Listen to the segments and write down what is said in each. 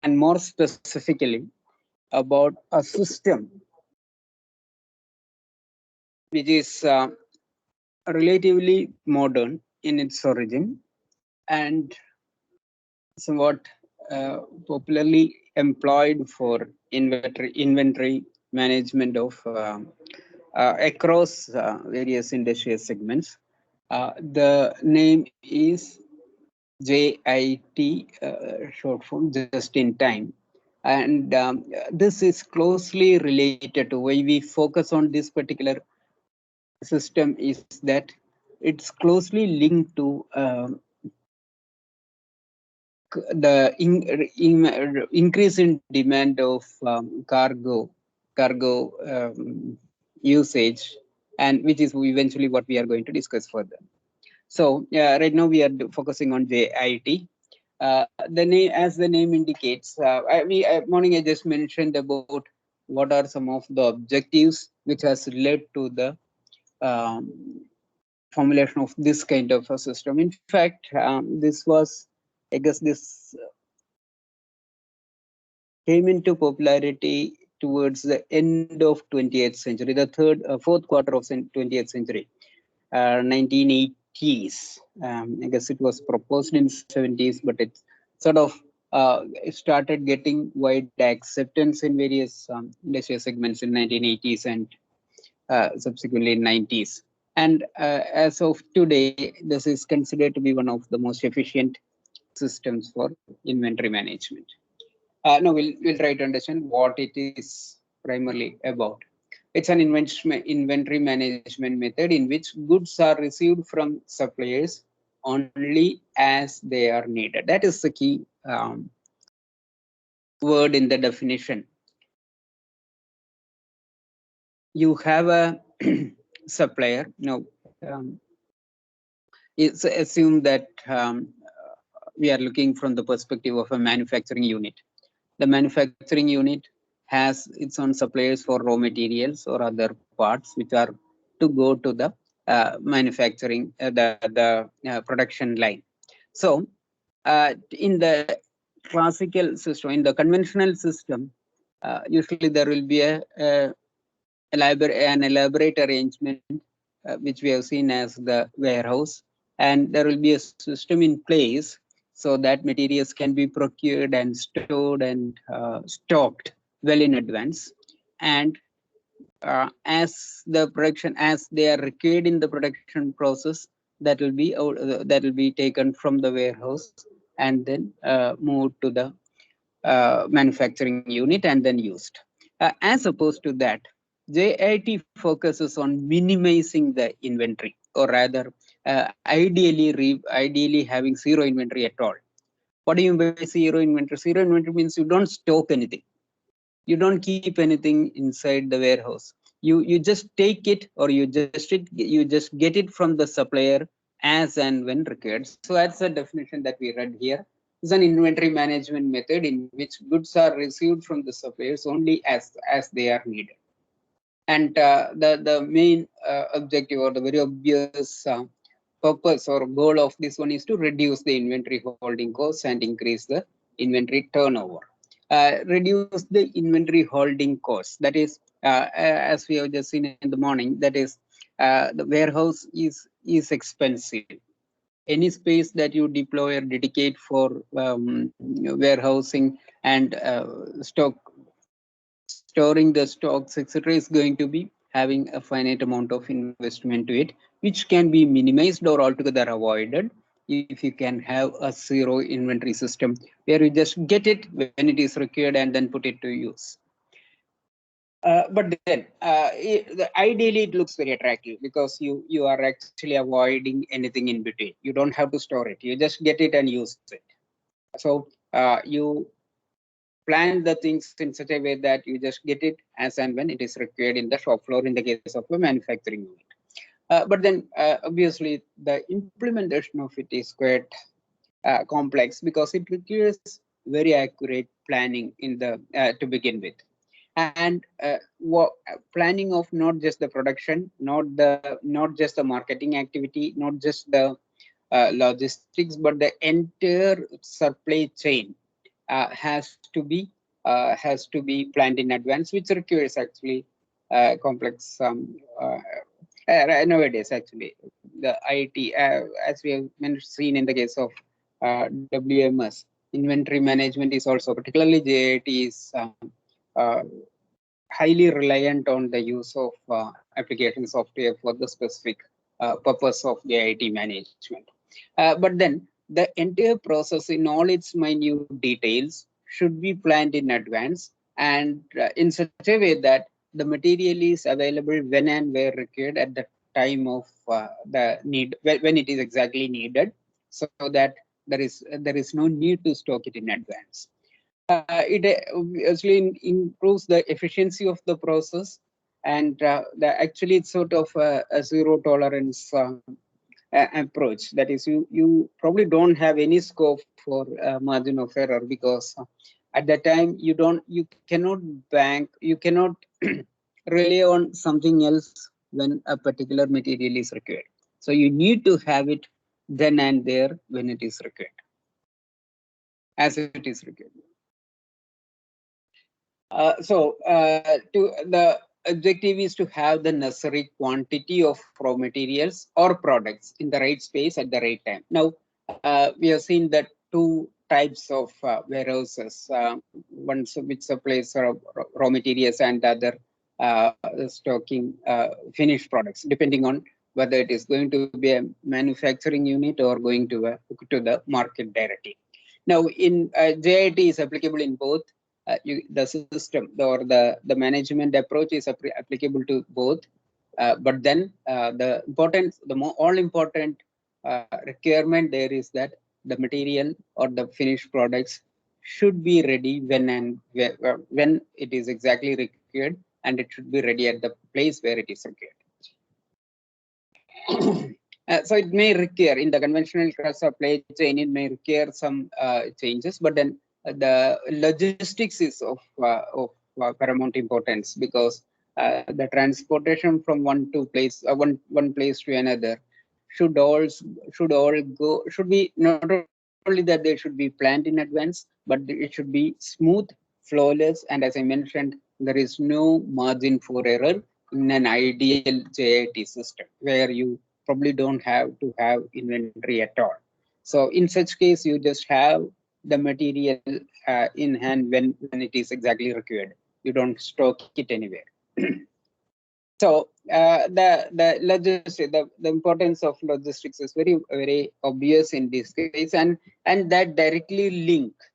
and more specifically about a system which is relatively modern in its origin and somewhat popularly employed for inventory management of across various industrial segments. The name is JIT, short form, just in time. And this is closely related to why we focus on this particular system is that it's closely linked to the increase in demand of cargo usage, and which is eventually what we are going to discuss further. So right now we are focusing on JIT. The name, as the name indicates, morning I just mentioned about what are some of the objectives which has led to the um, formulation of this kind of a system. In fact, this was, I guess, this came into popularity towards the end of 20th century, the fourth quarter of 20th century, 1980s. I guess it was proposed in 70s, but it sort of it started getting wide acceptance in various industrial segments in 1980s and subsequently in 90s. And as of today, this is considered to be one of the most efficient systems for inventory management. No, we'll try to understand what it is primarily about. It's an inventory management method in which goods are received from suppliers only as they are needed. That is the key word in the definition. You have a supplier. Now, it's assumed that we are looking from the perspective of a manufacturing unit. The manufacturing unit has its own suppliers for raw materials or other parts which are to go to the manufacturing, the production line. So in the classical system, in the conventional system, usually there will be an elaborate arrangement which we have seen as the warehouse, and there will be a system in place so that materials can be procured and stored and stocked well in advance. And as the production, as they are required in the production process, that will be taken from the warehouse and then moved to the manufacturing unit and then used. As opposed to that, JIT focuses on minimizing the inventory, or rather, ideally having zero inventory at all. What do you mean by zero inventory? Zero inventory means you don't stock anything. You don't keep anything inside the warehouse. You just take it, or you just get it from the supplier as and when required. So that's the definition that we read here. It's an inventory management method in which goods are received from the suppliers only as they are needed. And the main objective, or the very obvious purpose or goal of this one, is to reduce the inventory holding costs and increase the inventory turnover. Reduce the inventory holding costs. That is, as we have just seen in the morning, that is, the warehouse is expensive. Any space that you deploy or dedicate for warehousing and storing the stocks, etc., is going to be having a finite amount of investment to it, which can be minimized or altogether avoided if you can have a zero inventory system where you just get it when it is required and then put it to use. But then, ideally, it looks very attractive because you are actually avoiding anything in between. You don't have to store it; you just get it and use it. So you plan the things in such a way that you just get it as and when it is required in the shop floor in the case of a manufacturing unit. But then, obviously, the implementation of it is quite complex because it requires very accurate planning in the to begin with, and planning of not just the production, not just the marketing activity, not just the logistics, but the entire supply chain has to be planned in advance, which requires actually complex nowadays. Actually, the IT, as we have seen in the case of WMS, inventory management is also, particularly JIT, is uh, highly reliant on the use of application software for the specific purpose of the IT management. But then the entire process in all its minute details should be planned in advance, and in such a way that the material is available when and where required at the time of the need, when it is exactly needed, so that there is no need to stock it in advance. It obviously improves the efficiency of the process, and actually it's sort of a zero tolerance approach. That is, you probably don't have any scope for margin of error, because at that time you cannot you cannot rely on something else when a particular material is required. So you need to have it then and there when it is required, as it is required. To the objective is to have the necessary quantity of raw materials or products in the right space at the right time. Now, we have seen that two types of warehouses, one which supplies raw materials and the other stocking finished products, depending on whether it is going to be a manufacturing unit or going to the market directly. Now, in JIT is applicable in both. The system or the management approach is applicable to both, but then the all important requirement there is that the material or the finished products should be ready when it is exactly required, and it should be ready at the place where it is required. So it may require, in the conventional supply chain, it may require some changes, but then the logistics is of paramount importance, because the transportation from one place to another should be not only that they should be planned in advance, but it should be smooth, flawless, and as I mentioned, there is no margin for error in an ideal JIT system where you probably don't have to have inventory at all. So in such case, you just have the material in hand when it is exactly required. You don't stock it anywhere. So the logistics, the importance of logistics is very obvious in this case, and that directly links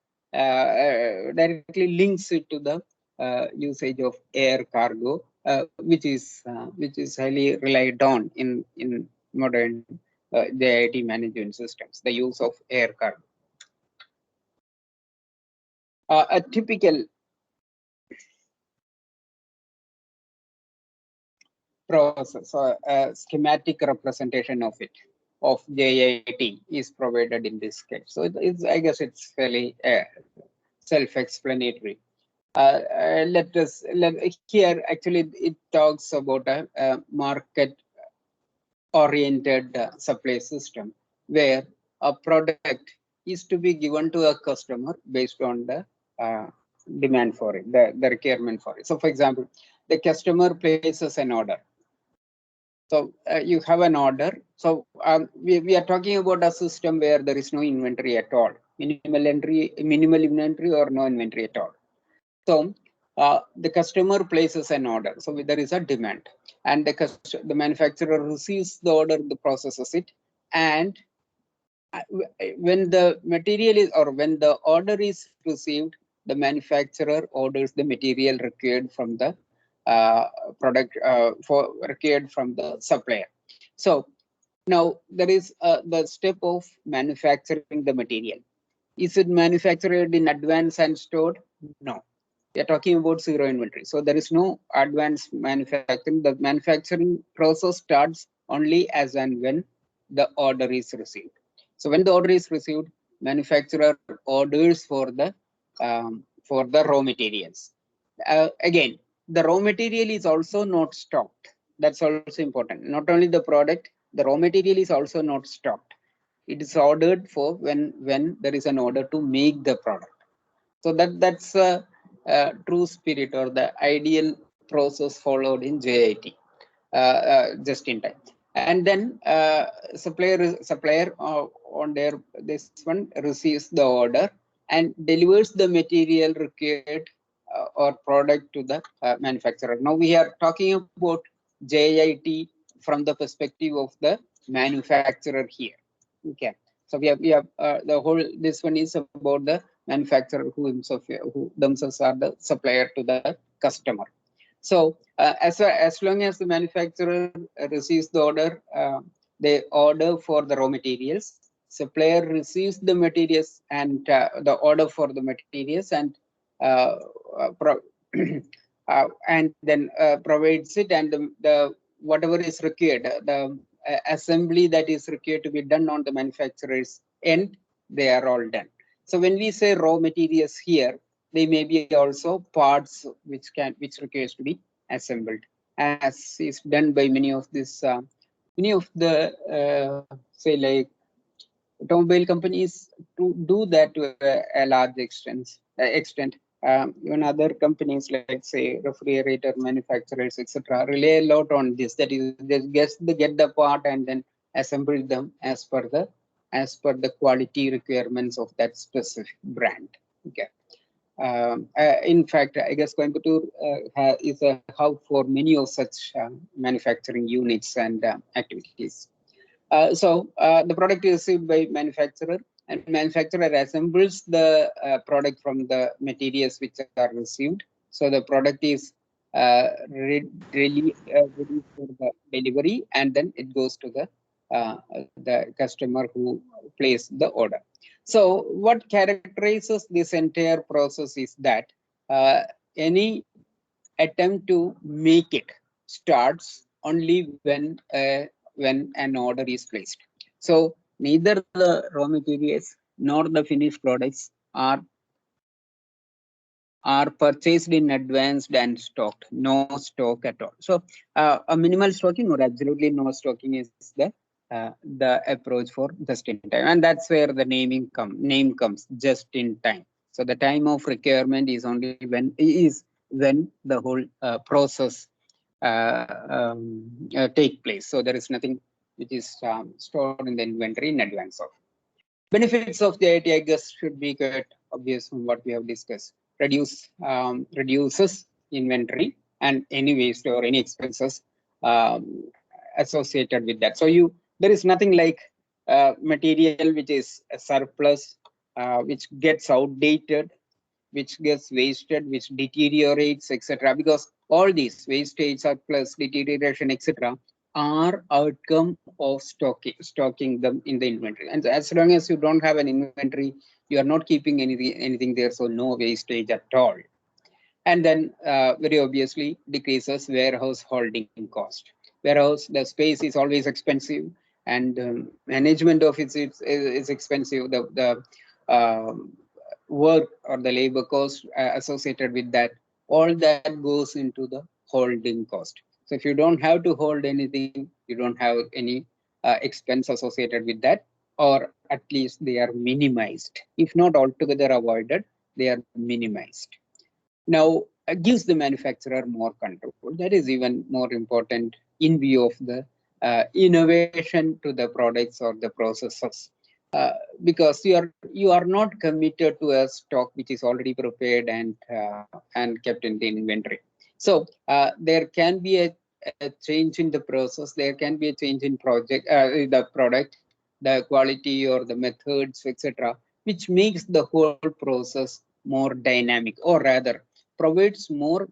it to the usage of air cargo, which is highly relied on in modern JIT management systems. The use of air cargo. A typical process or a schematic representation of JIT is provided in this case. So I guess it's fairly self-explanatory. Here actually it talks about a market-oriented supply system where a product is to be given to a customer based on the demand for it, the requirement for it. So, for example, the customer places an order. So you have an order. So we are talking about a system where there is no inventory at all, minimal inventory or no inventory at all. So the customer places an order. So there is a demand, and the manufacturer receives the order, the processes it, and when the material is, or when the order is received, the manufacturer orders the material required from the required from the supplier. So now there is the step of manufacturing the material. Is it manufactured in advance and stored? No. We are talking about zero inventory. So there is no advanced manufacturing. The manufacturing process starts only as and when the order is received. So when the order is received, manufacturer orders for the raw materials. Again, the raw material is also not stocked. That's also important. Not only the product, the raw material is also not stocked. It is ordered for when there is an order to make the product. So that's a true spirit or the ideal process followed in JIT, just in time. And then supplier on their this one receives the order and delivers the material required or product to the manufacturer. Now we are talking about JIT from the perspective of the manufacturer here. Okay, so we have the whole, this one is about the manufacturer who themselves are the supplier to the customer. So as long as the manufacturer receives the order, they order for the raw materials. Supplier receives the materials and the order for the materials and uh, and then provides it, and the whatever is required, the assembly that is required to be done on the manufacturer's end, they are all done. So when we say raw materials here, they may be also parts which requires to be assembled, as is done by many of the say like automobile companies to do that to a large extent. Even other companies like say refrigerator manufacturers, etc., rely a lot on this. That is, they get the part and then assemble them as per the quality requirements of that specific brand. Okay. In fact, I guess Coimbatore is a hub for many of such manufacturing units and activities. The product is received by manufacturer, and manufacturer assembles the product from the materials which are received. So the product is ready for the delivery, and then it goes to the customer who placed the order. So what characterizes this entire process is that any attempt to make it starts only when an order is placed. So neither the raw materials nor the finished products are purchased in advance and stocked. No stock at all. So a minimal stocking or absolutely no stocking is the approach for just in time, and that's where the name comes, just in time. So the time of requirement is only when the whole process take place. So there is nothing which is stored in the inventory in advance of. Benefits of the IT, I guess, should be quite obvious from what we have discussed. Reduces inventory and any waste or any expenses associated with that. So there is nothing like material which is a surplus, which gets outdated, which gets wasted, which deteriorates, etc. Because all these wastage, surplus, deterioration, etc., are outcome of stocking them in the inventory. And as long as you don't have an inventory, you are not keeping anything there, so no wastage at all. And then very obviously decreases warehouse holding cost. Warehouse, the space is always expensive, and management of it is expensive. The work or the labor cost associated with that, all that goes into the holding cost. So if you don't have to hold anything, you don't have any expense associated with that, or at least they are minimized. If not altogether avoided, they are minimized. Now, gives the manufacturer more control. That is even more important in view of the innovation to the products or the processes, because you are not committed to a stock which is already prepared and kept in the inventory. So there can be a change in the process. There can be a change in the product, the quality or the methods, etc., which makes the whole process more dynamic, or rather provides more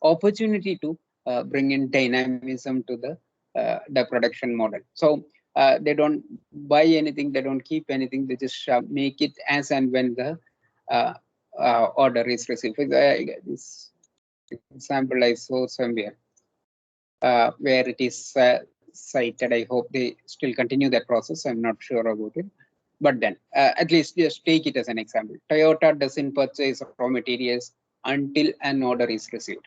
opportunity to bring in dynamism to the production model. So they don't buy anything, they don't keep anything, they just make it as and when the order is received. This example I saw somewhere where it is cited. I hope they still continue that process. I'm not sure about it. But then, at least just take it as an example. Toyota doesn't purchase raw materials until an order is received.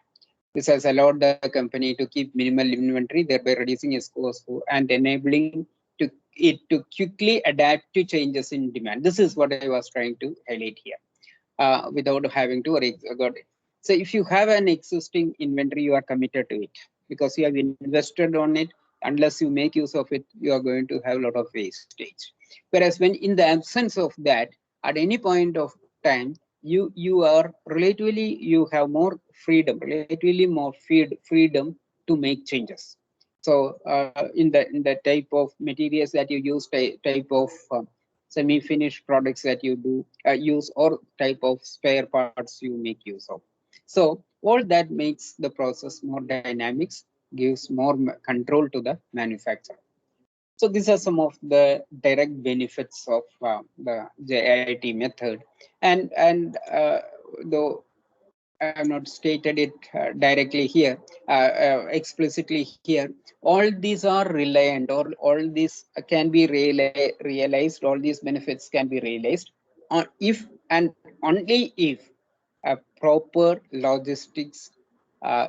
This has allowed the company to keep minimal inventory, thereby reducing its cost and enabling to it to quickly adapt to changes in demand. This is what I was trying to highlight here, without having to worry about it. So if you have an existing inventory, you are committed to it because you have invested on it. Unless you make use of it, you are going to have a lot of wastage. Whereas when in the absence of that, at any point of time, you are relatively, you have more freedom, relatively more freedom to make changes. So in the type of materials that you use, type of semi-finished products that you do use, or type of spare parts you make use of. So all that makes the process more dynamics, gives more control to the manufacturer. So these are some of the direct benefits of the JIT method, and though I have not stated it directly here, explicitly here, all these are reliant, or all these can be realized, all these benefits can be realized on if and only if a proper logistics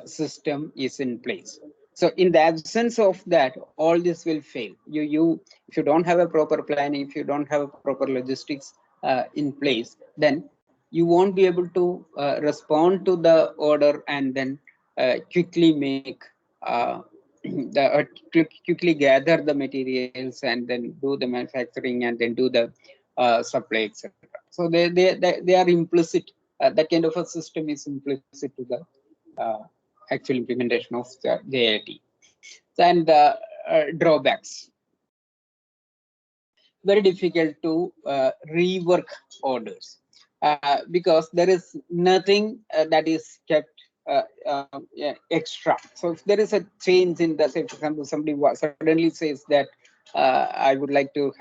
system is in place. So in the absence of that, all this will fail. If you don't have a proper planning, if you don't have a proper logistics in place, then you won't be able to respond to the order and then quickly make quickly gather the materials and then do the manufacturing and then do the supply, etc. So they are implicit. That kind of a system is implicit to the actual implementation of the JIT. And drawbacks. Very difficult to rework orders because there is nothing that is kept extra. So if there is a change in the, say for example, somebody suddenly says that I would like to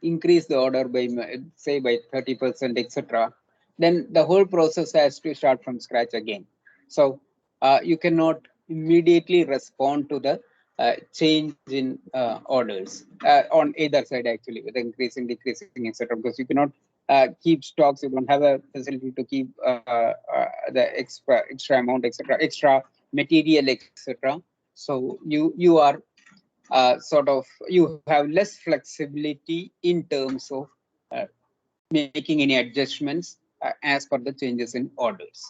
increase the order by say by 30%, etc., then the whole process has to start from scratch again. So you cannot immediately respond to the change in orders on either side, actually, with increasing, decreasing, etc. Because you cannot keep stocks. You don't have a facility to keep the extra amount, etc., extra material, etc. So you are you have less flexibility in terms of uh, making any adjustments as per the changes in orders.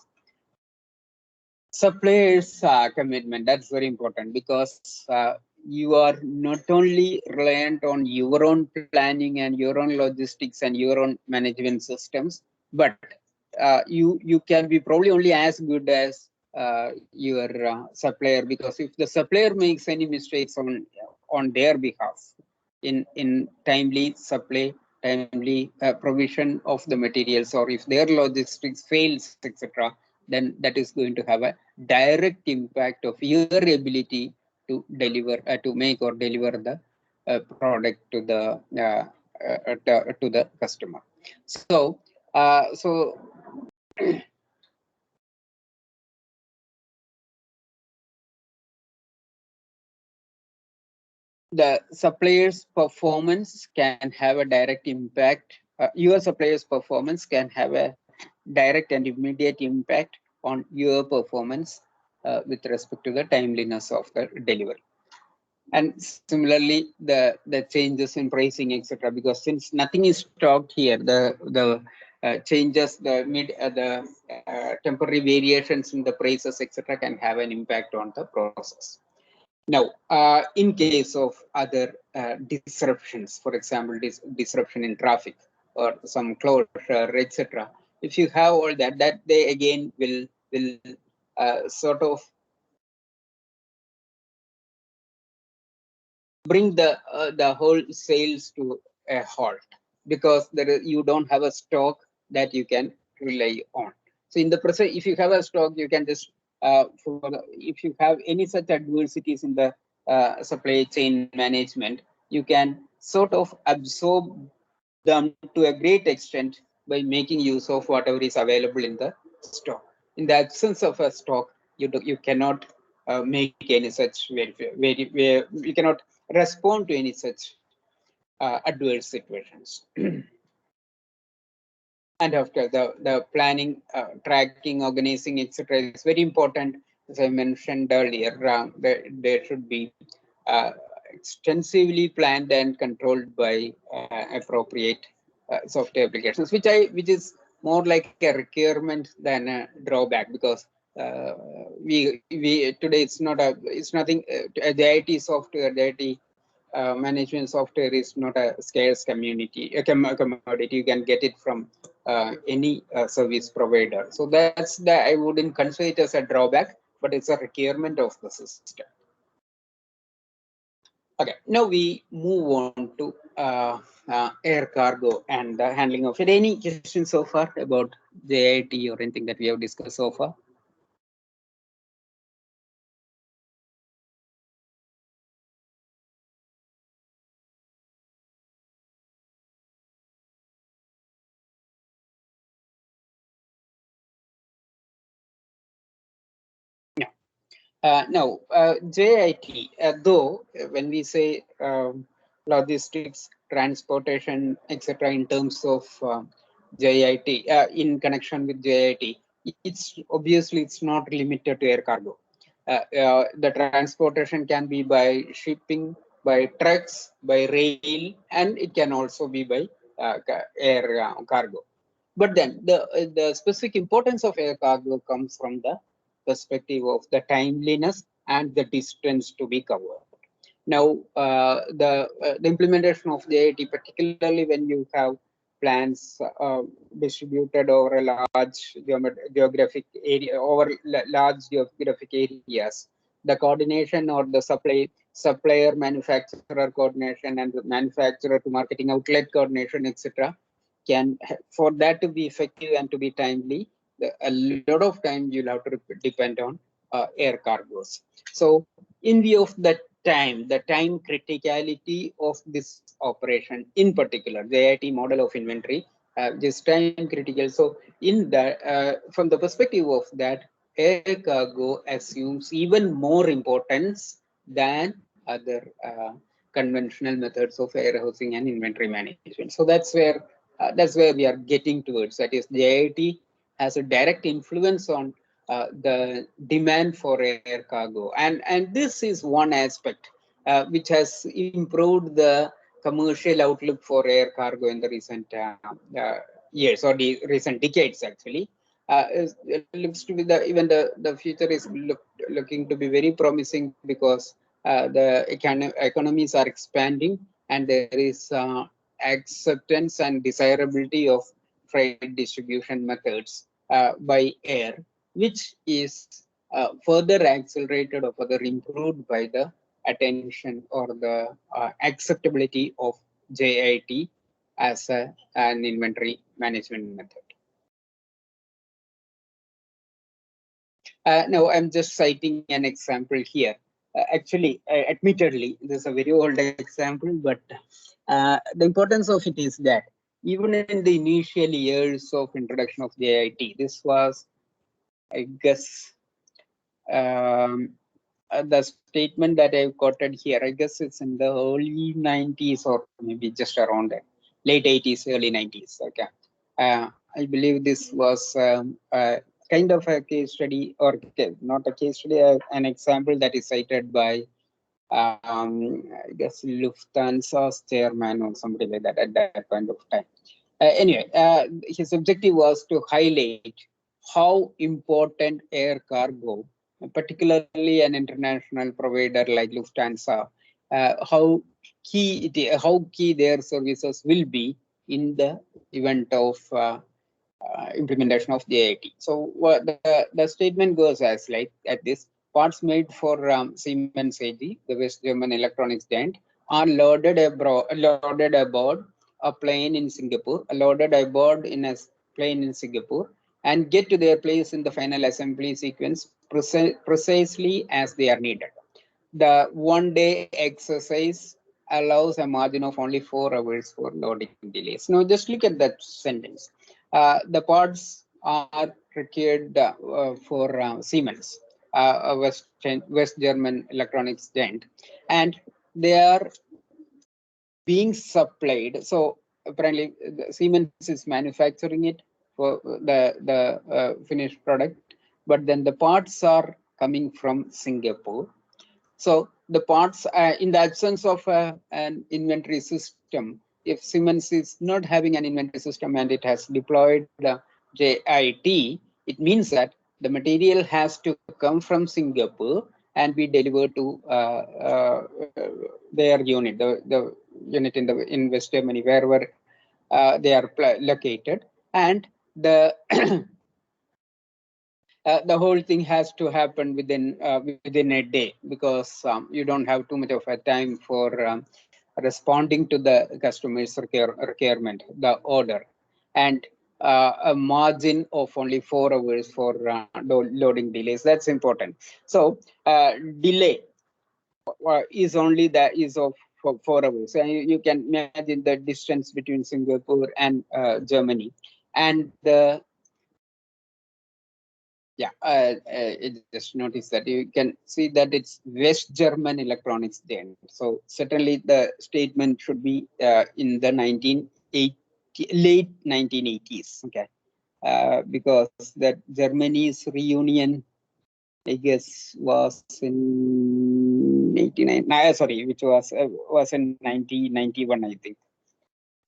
Suppliers commitment, that's very important, because you are not only reliant on your own planning and your own logistics and your own management systems, but you can be probably only as good as your supplier, because if the supplier makes any mistakes on their behalf in timely supply, timely provision of the materials, or if their logistics fails, etc., then that is going to have a direct impact of your ability to deliver, to make or deliver the product to the customer. So the supplier's performance can have a direct impact. Your supplier's performance can have a direct and immediate impact on your performance with respect to the timeliness of the delivery. And similarly, the changes in pricing, etc. Because since nothing is stocked here, the changes, the temporary variations in the prices, etc., can have an impact on the process. Now, in case of other disruptions, for example, disruption in traffic or some closure, etc., if you have all that they again will sort of bring the whole sales to a halt, because you don't have a stock that you can rely on. So in the present, if you have a stock, you can just if you have any such adversities in the supply chain management, you can sort of absorb them to a great extent by making use of whatever is available in the stock. In the absence of a stock, you cannot make any such you cannot respond to any such adverse situations. And after the planning, tracking, organizing, etc., is very important. As I mentioned earlier, there should be extensively planned and controlled by appropriate software applications, which is more like a requirement than a drawback, because we today it's nothing. JIT software, JIT management software is not a scarce commodity. You can get it from any service provider. So that's I wouldn't consider it as a drawback, but it's a requirement of the system. Okay, now we move on to air cargo and the handling of it. Any questions so far about JIT or anything that we have discussed so far? No, JIT, though, when we say logistics, transportation, etc., in terms of JIT, in connection with JIT, it's obviously it's not limited to air cargo. The transportation can be by shipping, by trucks, by rail, and it can also be by air cargo. But then the specific importance of air cargo comes from the perspective of the timeliness and the distance to be covered. Now, the implementation of JIT, particularly when you have plans distributed over a large geographic area, over large geographic areas, the coordination or the supplier manufacturer coordination and the manufacturer to marketing outlet coordination, etc., can, for that to be effective and to be timely, a lot of time you'll have to depend on air cargoes. So in view of the time criticality of this operation, in particular, the JIT model of inventory, is time critical. So in that, from the perspective of that, air cargo assumes even more importance than other conventional methods of warehousing and inventory management. So that's where we are getting towards. That is, JIT has a direct influence on the demand for air cargo, and this is one aspect which has improved the commercial outlook for air cargo in the recent years or the recent decades. Actually, it looks to be even the future is looking to be very promising, because the economies are expanding and there is acceptance and desirability of freight distribution methods by air, which is further accelerated or further improved by the attention or the acceptability of JIT as an inventory management method. Now, I'm just citing an example here. Actually, admittedly, this is a very old example, but the importance of it is that even in the initial years of introduction of JIT, this was, I guess, the statement that I've quoted here, I guess it's in the early 90s or maybe just around late 80s, early 90s. Okay. I believe this was kind of a case study, or not a case study, an example that is cited by, I guess, Lufthansa's chairman or somebody like that at that point of time. Anyway, his objective was to highlight how important air cargo, particularly an international provider like Lufthansa, how key their services will be in the event of implementation of JIT. So the statement goes as like at this: parts made for Siemens AG, the West German electronics giant, are loaded aboard a plane in Singapore, loaded aboard in a plane in Singapore, and get to their place in the final assembly sequence precisely as they are needed. The one-day exercise allows a margin of only 4 hours for loading delays. Now, just look at that sentence. The parts are procured for Siemens, a West German electronics giant, and they are being supplied. So apparently, Siemens is manufacturing it for the finished product, but then the parts are coming from Singapore. So the parts in the absence of an inventory system, if Siemens is not having an inventory system and it has deployed the JIT, it means that the material has to come from Singapore and be delivered to their unit, the unit in West Germany, wherever they are located, and the the whole thing has to happen within a day, because you don't have too much of a time for responding to the customer's requirement, the order, and a margin of only 4 hours for loading delays. That's important. So delay is only that is of 4 hours. So you can imagine the distance between Singapore and Germany, and the just notice that you can see that it's West German Electronics Giant. So certainly the statement should be in the late 1980s. Okay, because that Germany's reunion, I guess, was in 89. Sorry, which was in 1991, I think.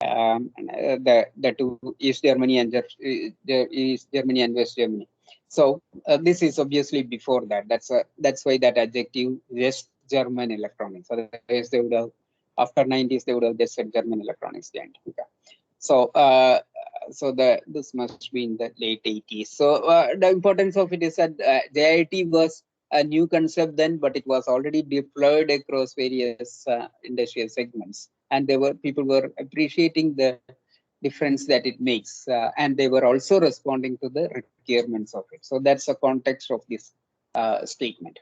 The two, East Germany and East Germany and West Germany. So this is obviously before that. That's why that adjective West German Electronics. Otherwise, they would have, after 90s, they would have just said German Electronics Giant. Okay. So this must be in the late 80s. So the importance of it is that JIT was a new concept then, but it was already deployed across various industrial segments, and people were appreciating the difference that it makes, and they were also responding to the requirements of it. So that's the context of this statement.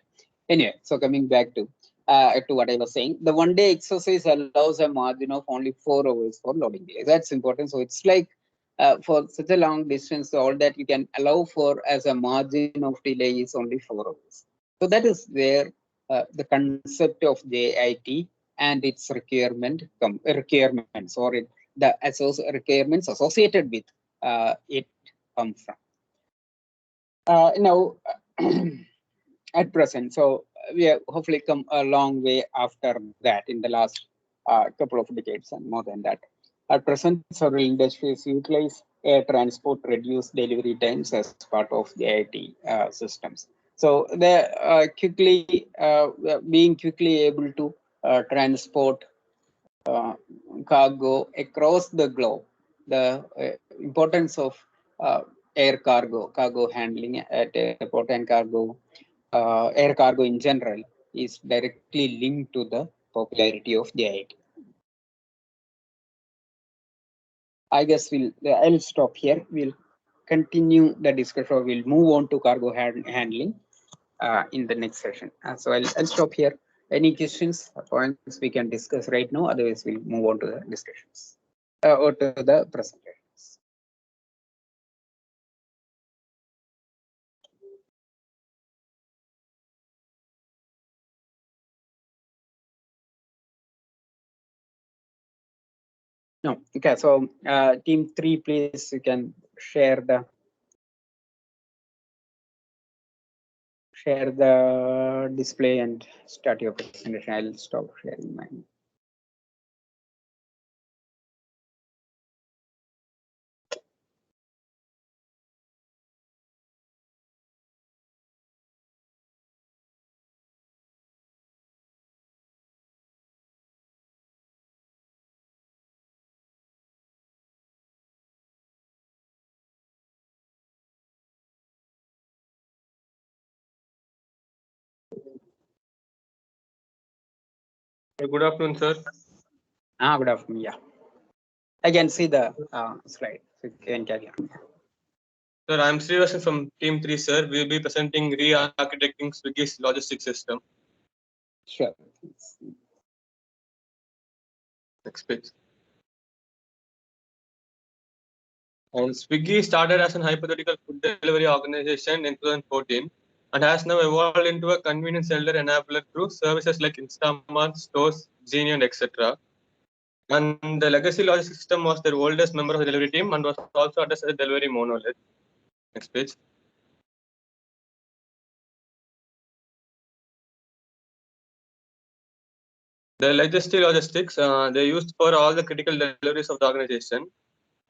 Anyway, so coming back to what I was saying, the one-day exercise allows a margin of only 4 hours for loading delay. That's important. So it's like for such a long distance, all that you can allow for as a margin of delay is only 4 hours. So that is where the concept of JIT and its requirements or the requirements associated with it come from. Now, at present, so we have hopefully come a long way after that in the last couple of decades and more than that. At present, several industries utilize air transport reduce delivery times as part of the JIT systems. So they're being quickly able to transport cargo across the globe. The importance of air cargo handling at airport, and air cargo in general is directly linked to the popularity of JIT. I guess I'll stop here. We'll continue the discussion, or we'll move on to cargo handling in the next session. So I'll stop here. Any questions or points we can discuss right now? Otherwise, we'll move on to the discussions or to the presentations. No, okay. So team 3, please, you can share the display and start your presentation. I'll stop sharing mine. Good afternoon, sir. Good afternoon. Yeah, I can see the slide. So you can carry on. Sir, I'm Srivasan from Team 3, sir. We'll be presenting re-architecting Swiggy's logistics system. Sure. Next page. And Swiggy started as an hypothetical food delivery organization in 2014 and has now evolved into a convenience seller enabler through services like Instamart, Stores, Xenion, etc. And the legacy logistics system was their oldest member of the delivery team and was also addressed as a delivery monolith. Next page. The logistics they used for all the critical deliveries of the organization.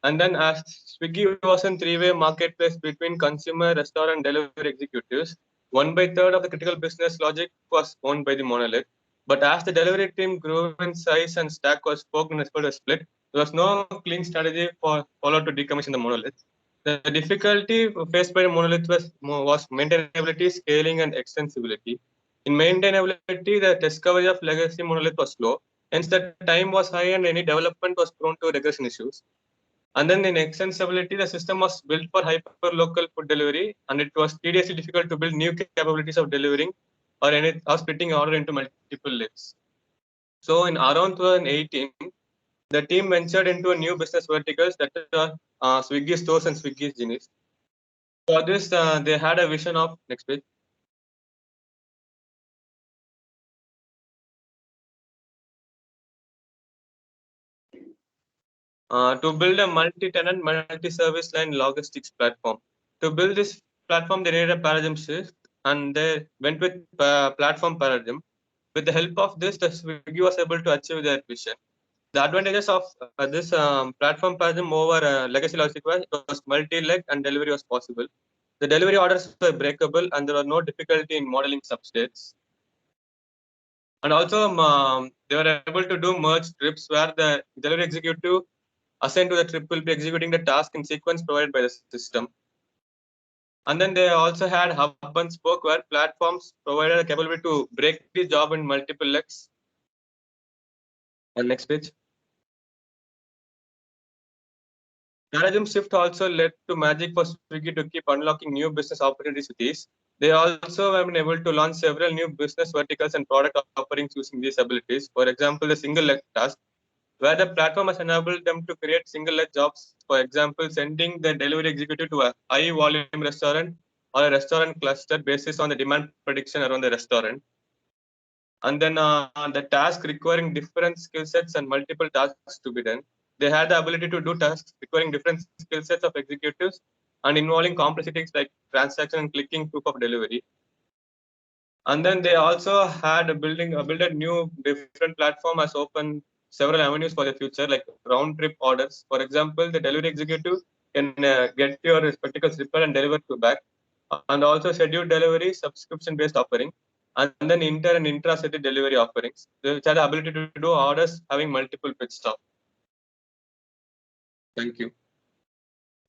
And then as Swiggy was a three-way marketplace between consumer, restaurant, delivery executives, 1/3 of the critical business logic was owned by the monolith. But as the delivery team grew in size and stack was spoken as per a split, there was no clean strategy followed to decommission the monolith. The difficulty faced by the monolith was maintainability, scaling, and extensibility. In maintainability, the discovery of legacy monolith was slow, hence the time was high and any development was prone to regression issues. And then in extensibility, the system was built for hyper-local food delivery, and it was tediously difficult to build new capabilities of delivering or splitting order into multiple lists. So in around 2018, the team ventured into a new business verticals that are Swiggy stores and Swiggy Genies. For this, they had a vision of next page. To build a multi-tenant, multi-service line logistics platform. To build this platform, they needed a paradigm shift, and they went with platform paradigm. With the help of this, the Swiggy was able to achieve their vision. The advantages of this platform paradigm over legacy logic was multi-leg and delivery was possible. The delivery orders were breakable, and there was no difficulty in modeling substates. And also, they were able to do merge trips where the delivery executive assigned to the trip will be executing the task in sequence provided by the system. And then they also had hub and spoke where platforms provided a capability to break the job in multiple legs. And next page. Paradigm shift also led to magic for Swiggy to keep unlocking new business opportunities with these. They also have been able to launch several new business verticals and product offerings using these abilities. For example, the single leg task, where the platform has enabled them to create single leg jobs. For example, sending the delivery executive to a high volume restaurant or a restaurant cluster basis on the demand prediction around the restaurant. And then the task requiring different skill sets and multiple tasks to be done. They had the ability to do tasks requiring different skill sets of executives and involving complexities like transaction and clicking proof of delivery. And then they also had built a new different platform has opened several avenues for the future, like round trip orders. For example, the delivery executive can get your spectacles repaired and delivered to back, and also scheduled delivery subscription based offering, and then inter and intra-city delivery offerings, which have the ability to do orders having multiple pit stop. Thank you.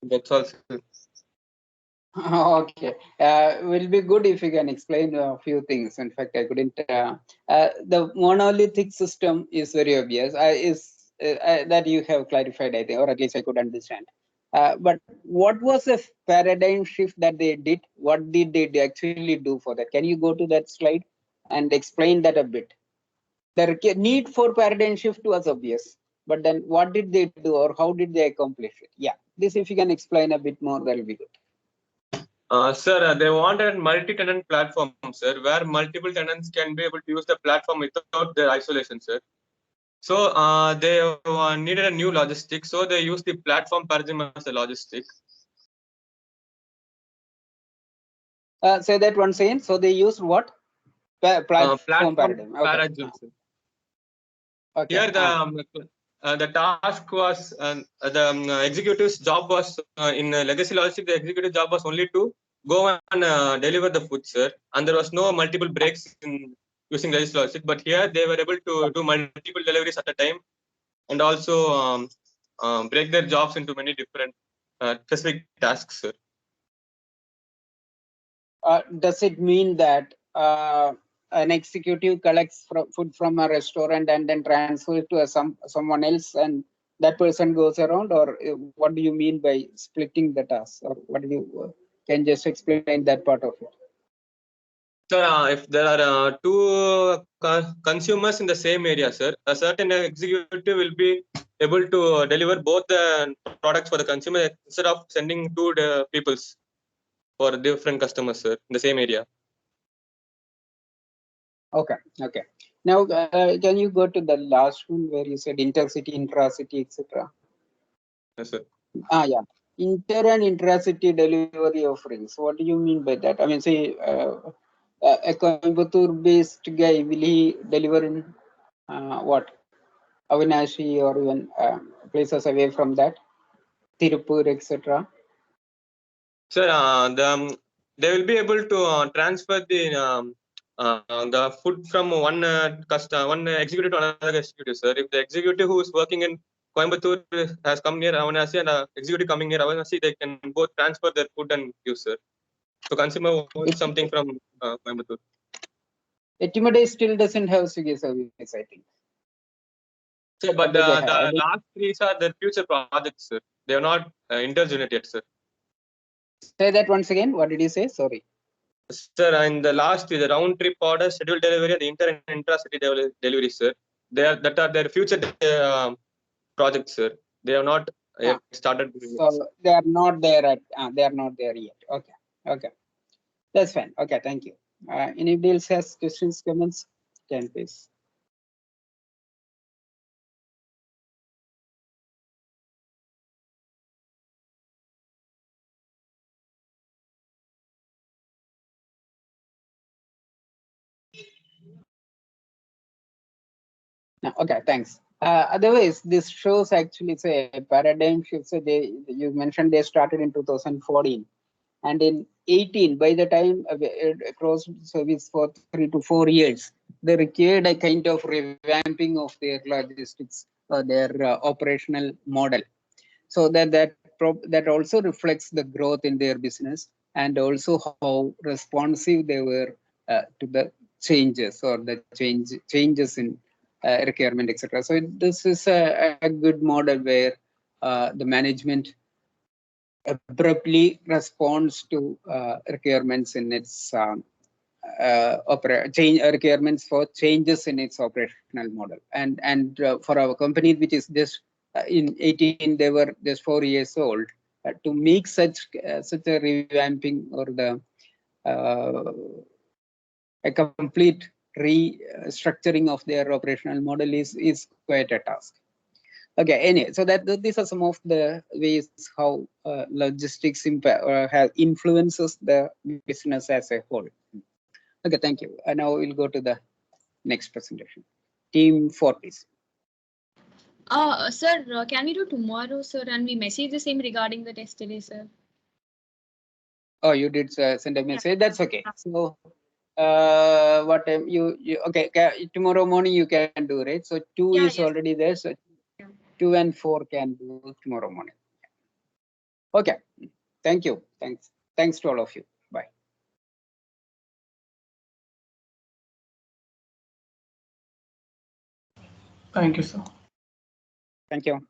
That's all. Okay, will be good if you can explain a few things. In fact, I couldn't. The monolithic system is very obvious. That you have clarified, I think, or at least I could understand. But what was the paradigm shift that they did? What did they actually do for that? Can you go to that slide and explain that a bit? The need for paradigm shift was obvious, but then what did they do, or how did they accomplish it? Yeah, this if you can explain a bit more, that will be good. Sir, they wanted multi-tenant platform, sir, where multiple tenants can be able to use the platform without their isolation, sir. So they needed a new logistic, so they used the platform paradigm as a logistic. Say that once again. So they used what? Platform paradigm. Okay. Okay. Here the task was the executive's job was in legacy logistic. The executive job was only to go and deliver the food, sir, and there was no multiple breaks in using legacy logistic. But here they were able to do multiple deliveries at a time, and also break their jobs into many different specific tasks, sir. Does it mean that an executive collects food from a restaurant and then transfers to someone else, and that person goes around, or what do you mean by splitting the task, or what do you can just explain that part of it? Sir, if there are two consumers in the same area, sir, a certain executive will be able to deliver both the products for the consumer instead of sending two peoples for different customers, sir, in the same area. Okay. Now, can you go to the last one where you said intercity, intracity, etc.? Yes, sir. Yeah. Inter and intracity delivery offerings. What do you mean by that? I mean, say a Coimbatore-based guy, will he deliver in what Avinashi or even places away from that, Tirupur, etc. Sir, they will be able to transfer the food from one one executive to another executive, sir. If the executive who is working in Coimbatore has come near Avanasi and executive coming near Avanasi, they can both transfer their food and use, sir. So consumer wants something from Coimbatore. Etimade still doesn't have Swiggy service, I think. Sir, but Do they the have? last three are their future projects, sir. They are not intergenerated yet, sir. Say that once again. What did you say? Sorry. Sir, and the last is the round trip order, scheduled delivery, and the inter and intra-city delivery, sir. That are their future projects, sir. They have not yet started. So they are not there at. They are not there yet. Okay. Okay. That's fine. Okay. Thank you. Anybody else has questions, comments? Can please. No, okay, thanks. Otherwise, this shows actually it's a paradigm shift. So you mentioned they started in 2014, and in 18, by the time across service for 3 to 4 years, they required a kind of revamping of their logistics or their operational model. So that also reflects the growth in their business and also how responsive they were to the changes or the changes in requirement, etc. So this is a good model where the management abruptly responds to requirements in its requirements for changes in its operational model. And for our company, which is just in 18, they were just 4 years old, to make such a revamping or a complete restructuring of their operational model is quite a task. Okay, anyway, so these are some of the ways how logistics has influences the business as a whole. Okay, thank you. And now we'll go to the next presentation. Team 4, please. Sir, can we do tomorrow, sir? And we message the same regarding the test today, sir. Oh, you did send a message. That's okay. So, what time you okay? Tomorrow morning you can do, right? So 2 is already there. So 2 and 4 can do tomorrow morning. Okay. Thank you. Thanks to all of you. Bye. Thank you, sir. Thank you.